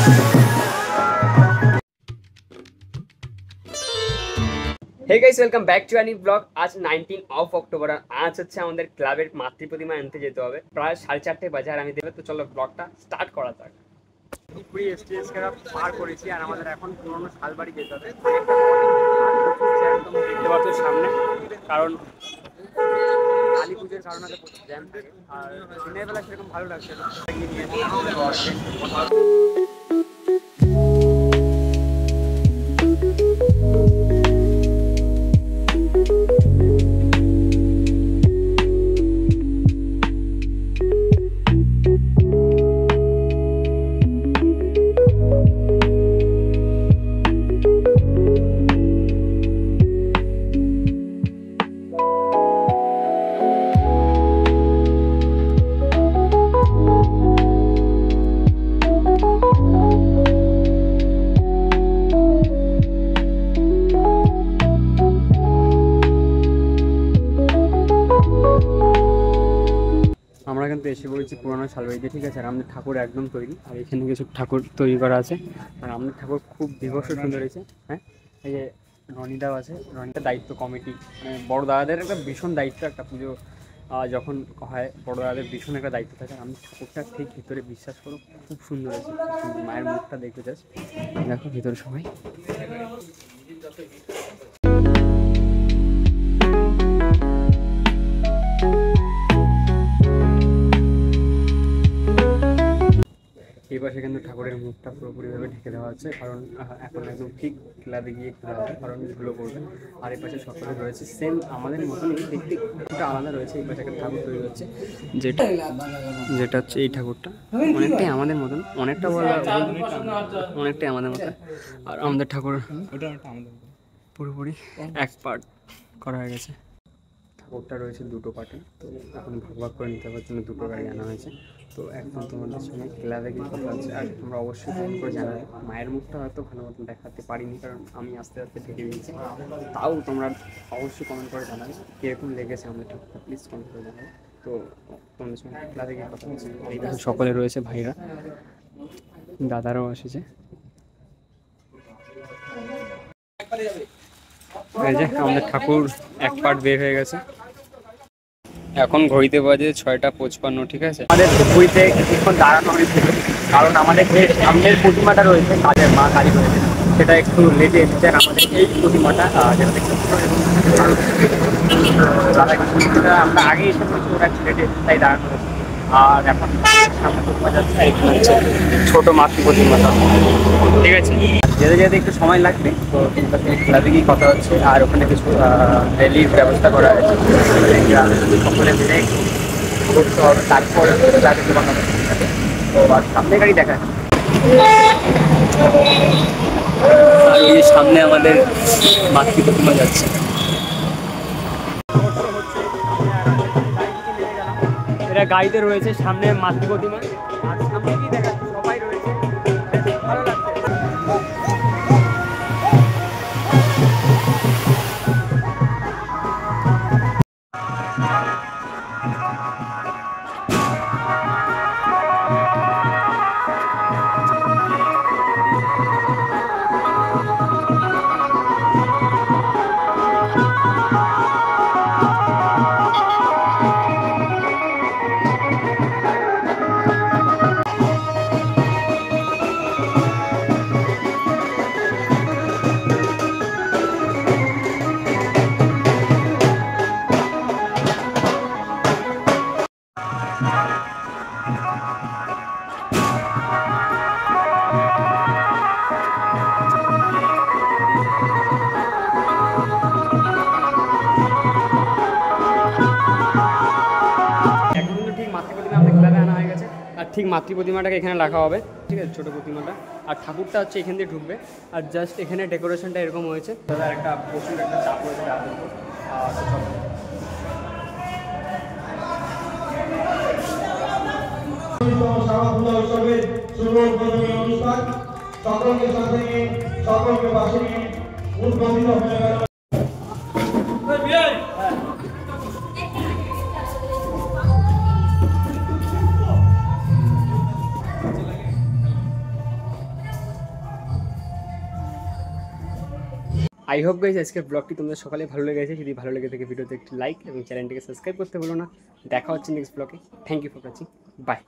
Hey guys welcome back to any blog. आज 19 October আর আজ হচ্ছে আমাদের ক্লাবের মাতৃ প্রতিমা আনতে যেতে হবে। প্রায় 4:30 বাজে আর আমি দেবে, তো চলো ব্লগটা স্টার্ট করা যাক। পুরী স্টেজ ক্যারাপ পার করেছি আর আমাদের এখন পুরনো শালবাড়ি যেতে হবে। দেখতে পাচ্ছ সামনে, কারণ কালী পুজোর কারণে জ্যাম থাকে আর দিনের বেলা সেরকম ভালো লাগছে না। আমরা কিন্তু এসে পড়েছি পুরোনো শালবাড়িতে, ঠিক আছে। আর আমাদের ঠাকুর একদম তৈরি, আর এখানে কিছু ঠাকুর তৈরি করা আছে। আর আমাদের ঠাকুর খুব বিভৎস সুন্দর হয়েছে। হ্যাঁ, এই যে রনিদাও আছে, রনিদার দায়িত্ব কমিটি, মানে বড় দাদাদের একটা ভীষণ দায়িত্ব। একটা পুজো যখন হয় বড় দাদাদের ভীষণ একটা দায়িত্ব থাকে। আমি ঠাকুরটা ঠিক ভিতরে, বিশ্বাস করো, খুব সুন্দর হয়েছে। মায়ের মুখটা দেখতে চাস, দেখো ভিতরে সবাই। এই পাশে কিন্তু ঠাকুরের মুখটা পুরোপুরিভাবে ঢেকে দেওয়া আছে, কারণ এখন একদম ঠিক ক্লাবে গিয়ে খোলা হবে, কারণ ধুলো পড়বে। আর এই পাশে সকলে রয়েছে সেম আমাদের মতনই, দেখতে একটু আলাদা রয়েছে। এই পাশে একটা ঠাকুর তৈরি হচ্ছে, যেটা হচ্ছে এই ঠাকুরটা অনেকটাই আমাদের মতন, অনেকটাই আমাদের মতন। আর আমাদের ঠাকুর পুরোপুরি এক পার্ট করা হয়ে গেছে। ঠাকুরটা রয়েছে দুটো পার্টে, তো এখন ভাগ করে নিতে হওয়ার জন্য দুটো গাড়ি আনা হয়েছে। তো এখন তোমাদের সঙ্গে ক্লাবে গিয়ে কথা হচ্ছে। আর তোমরা অবশ্যই কমেন্ট করে জানাবে। মায়ের মুখটা হয়তো ভালো মতন দেখাতে পারিনি, কারণ আমি আস্তে আস্তে ঢেকে দিয়েছি। তাও তোমরা অবশ্যই কমেন্ট করে জানাবে কীরকম লেগেছে আমাদের ঠাকুরটা, প্লিজ কমেন্ট করে জানাবে। তো তোমাদের সঙ্গে ক্লাবে গিয়ে কথা হচ্ছে। এই পাশে সকলে রয়েছে, ভাইরা দাদারাও এসেছে। এই যে আমাদের ঠাকুর এক পার্ট বের হয়ে গেছে। এখন ঘড়িতে বাজে 6:55, ঠিক আছে। আমাদের পুরীতে কিছুক্ষণ দাঁড়ানো হয়েছিল, কারণ আমাদের যে সামনের প্রতিমাটা রয়েছে কাজের মা কালী রয়েছে, সেটা একটু লেটে এসেছে। আর আমাদের এই প্রতিমাটা যেটা দেখতে আমরা আগে এসে পড়েছি, ওরা একটু লেটে এসেছে, তাই দাঁড়ানো হয়েছে। আর এখন সামনে প্রতিমা যাচ্ছে, ছোটো মাতৃ প্রতিমাটা, ঠিক আছে। যেতে যেতে একটু সময় লাগবে, তো ক্লাবে গিয়ে কথা হচ্ছে। আর ওখানে কিছু রেলির ব্যবস্থা করা হয়েছে, সকলে মিলে করতে হবে। তারপর ক্লাবে বানানো হবে। তো আর সামনে গাড়ি দেখা, আর এই সামনে আমাদের মাতৃ প্রতিমা যাচ্ছে। এটা গাড়িতে রয়েছে সামনে মাতৃ প্রতিমা, আর সামনে কি দেখাচ্ছে সবাই রয়েছে, ভালো লাগছে। ঠিক মাতৃ প্রতিমাটাকে এখানে রাখা হবে, ঠিক আছে, ছোটো প্রতিমাটা। আর ঠাকুরটা হচ্ছে এখান দিয়ে ঢুকবে। আর জাস্ট এখানে ডেকোরেশনটা এরকম হয়েছে। দাদা একটা প্রচুর একটা চাপ রয়েছে রাতের উপর। সকলকে সাথে নিয়ে, সকলকে পাশে নিয়ে উদ্বোধিত হয়ে গেল। আই হোপ গাইজ আজকের ব্লগটি তোমাদের সকালে ভালো লেগেছে। যদি ভালো লেগে থাকে ভিডিওতে একটি লাইক এবং চ্যানেলটিকে সাবস্ক্রাইব করতে ভুলো না। দেখা হচ্ছে নেক্সট ব্লগে। Thank you for watching. By.